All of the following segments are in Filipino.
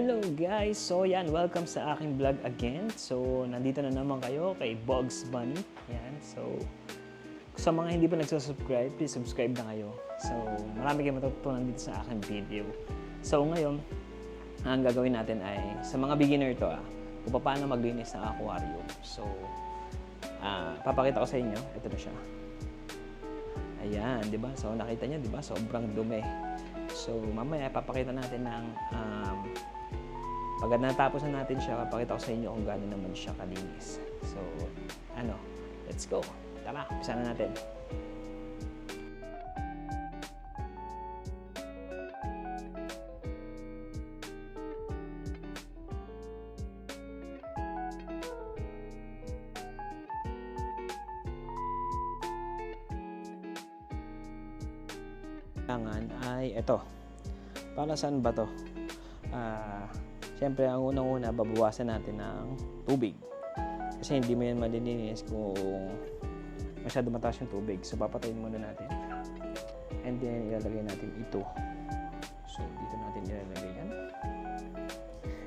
Hello guys! So yan, welcome sa aking vlog again. So nandito na naman kayo kay Bugs Bunny. Yan, so sa mga hindi pa nagsusubscribe, please subscribe na kayo. So marami kayong matutunan dito sa aking video. So ngayon, ang gagawin natin ay, sa mga beginner to kung paano maglinis ng aquarium. So papakita ko sa inyo, ito na siya. Ayan, di ba? So nakita niyo, di ba? Sobrang dumi. So mamaya papakita natin ng pag natapos na natin siya, papakita ko sa inyo kung gaano naman siya kalinis. So let's go. Tara, umpisa na natin. Kailangan ay ito. Para saan ba to? Siyempre, ang unang-una, babawasan natin ng tubig. Kasi hindi mo yan malilinis kung masyado mataas yung tubig. So, papatayin muna natin. And then, ilalagay natin ito. So, dito natin ilalagay yan.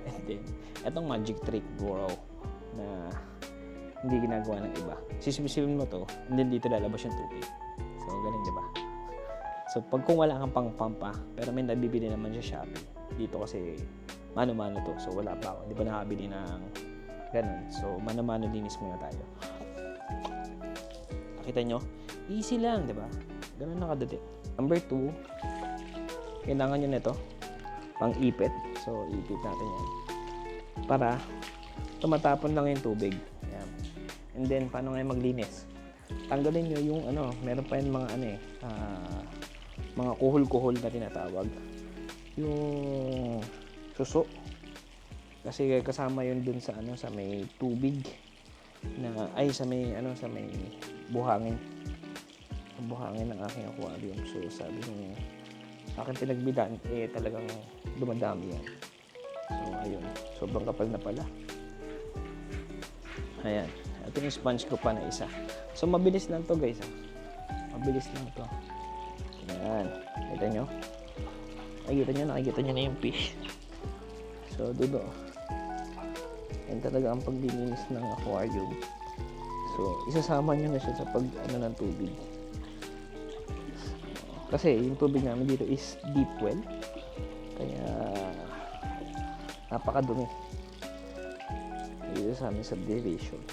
And then, itong magic trick, bro, na hindi ginagawa ng iba. Sisipin mo to, and then dito lalabas yung tubig. So, galing, di ba? So, pag kung wala kang pang-pampa, pero may nabibili naman sa Shopee, dito kasi mano-mano to. So, wala pa ako. Hindi pa nakabili ng ganun. So, mano-mano linis muna tayo. Nakita nyo? Easy lang, di ba? Ganun nakadali. Number 2, kailangan nyo nito pang-ipit. So, ipit natin yan. Para tumatapon lang yung tubig. Yan. And then, paano ngayon maglinis? Tanggalin nyo yung meron pa yung mga mga kuhol-kuhol na tinatawag. Yung suso. Kasi kasama yun dun sa sa may tubig na sa may buhangin. Ang buhangin ng aking aquarium. So sabi ng aking pinagbilan talagang dumadami yan. So ayun, sobrang kapal na pala. Ayan, ito yung sponge ko pa na isa. So mabilis lang to guys. Mabilis lang to. Ayan, kita nyo? Nakikita nyo na yung fish. So, dudo. Yan talaga ang paglilinis ng aquarium. So, isasama nyo na siya sa ng tubig. Kasi, yung tubig namin dito is deep well. Kaya, napakadumi. Dito sa aming subdivision.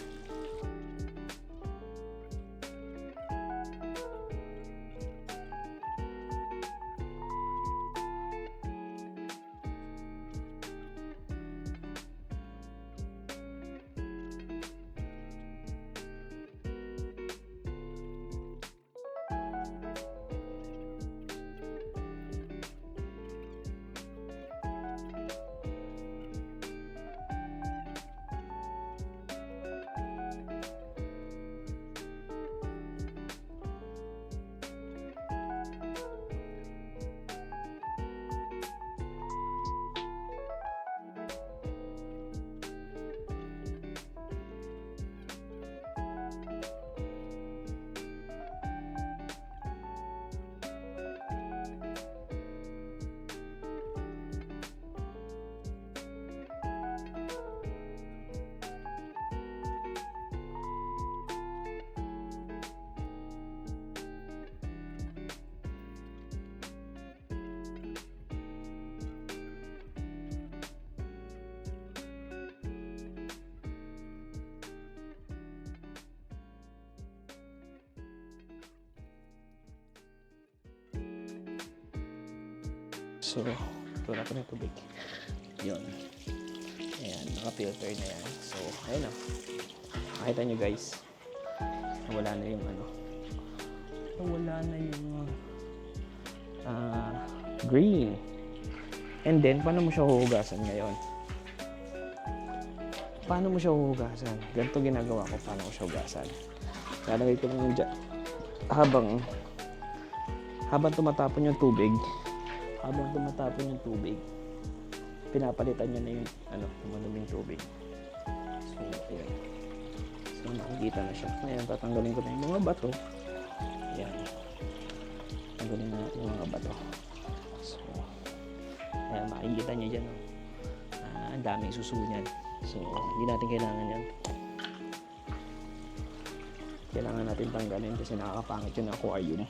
So, ito na ito ng tubig. Yun. Ayan, naka-filter na yan. So, ayun makita nyo guys. Nawala na yung nawala na yung green. And then, paano mo siya huhugasan ngayon? Paano mo siya huhugasan? Ganito ginagawa ko paano ko siya hugasan. Lalagay ko lang dyan. Habang tumatapon yung tubig, pinapalitan nyo na yung maduming tubig. So, ayan. So, nakikita na siya. Ngayon, tatanggalin ko na yung mga bato. Ayan. Tanggalin na yung mga bato. So, ayan, makikita nyo dyan. ang daming suso niyan. So, hindi natin kailangan yan. Kailangan natin tanggalin kasi nakakapangit yung aquarium.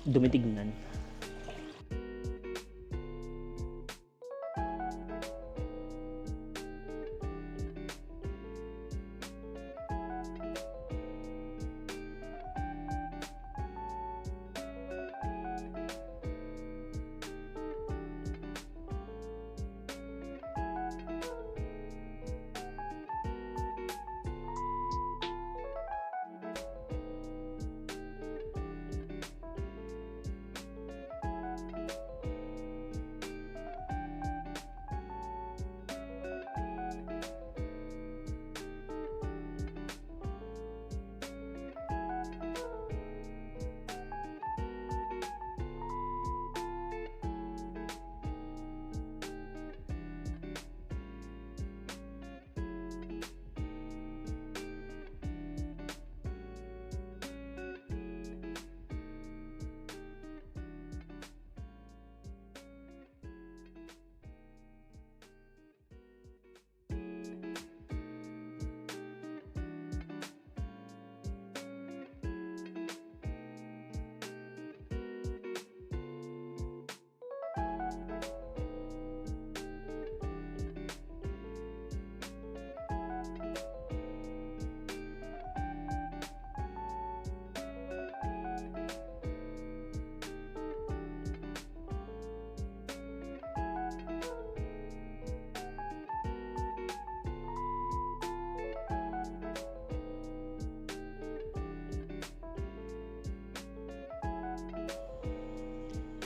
Dumitignan.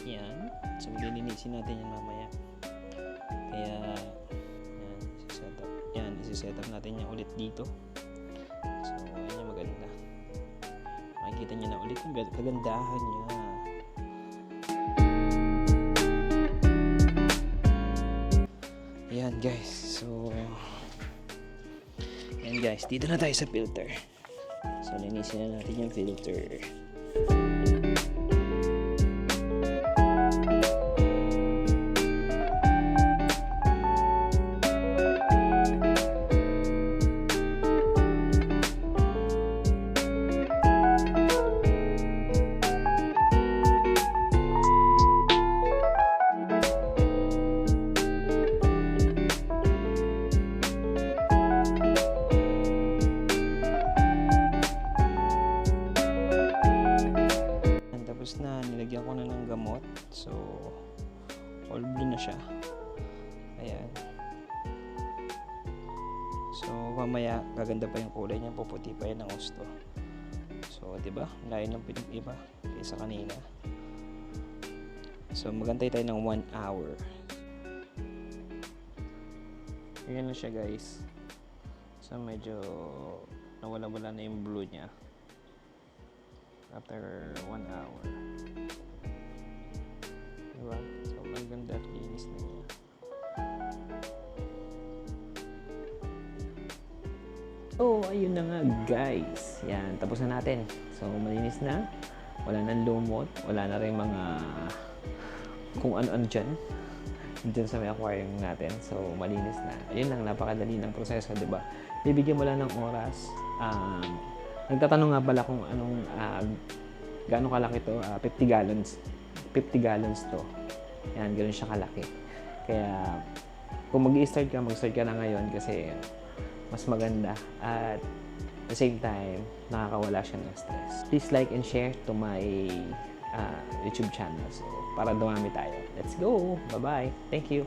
Yan. So, lilinisin natin yan mamaya. Kaya, yan, isi-set up natin yan ulit dito. So, yan yung maganda. Makikita nyo na ulit yung kagandahan niya. Yan guys. So, yan guys. Dito na tayo sa filter. So, linisin na natin yung filter. Tapos na, nilagyan ko na ng gamot. So, all blue na siya. Ayan. So, mamaya, gaganda pa yung kulay niya. Puputi pa yan ng gusto. So, diba? Layo ng pinag-iba kaysa kanina. So, magantay tayo ng 1 hour. Ayan na siya guys. So, medyo nawala-wala na yung blue niya. After 1 hour. Diba? So, maganda at linis na niya. So, ayun na nga guys. Yan, tapos na natin. So, malinis na. Wala nang lumot. Wala na rin mga kung ano-ano dyan. Dyan sa may aquarium natin. So, malinis na. Ayun lang, napakadali ng proseso, diba? Bibigyan mo lang ng oras. Nagtatanong nga pala kung anong gaano kalaki to, 50 gallons. 50 gallons to. Yan, ganoon siya kalaki. Kaya kung mag-start ka na ngayon kasi mas maganda at the same time, nakakawala siya ng stress. Please like and share to my YouTube channel so, para dumami tayo. Let's go! Bye-bye! Thank you!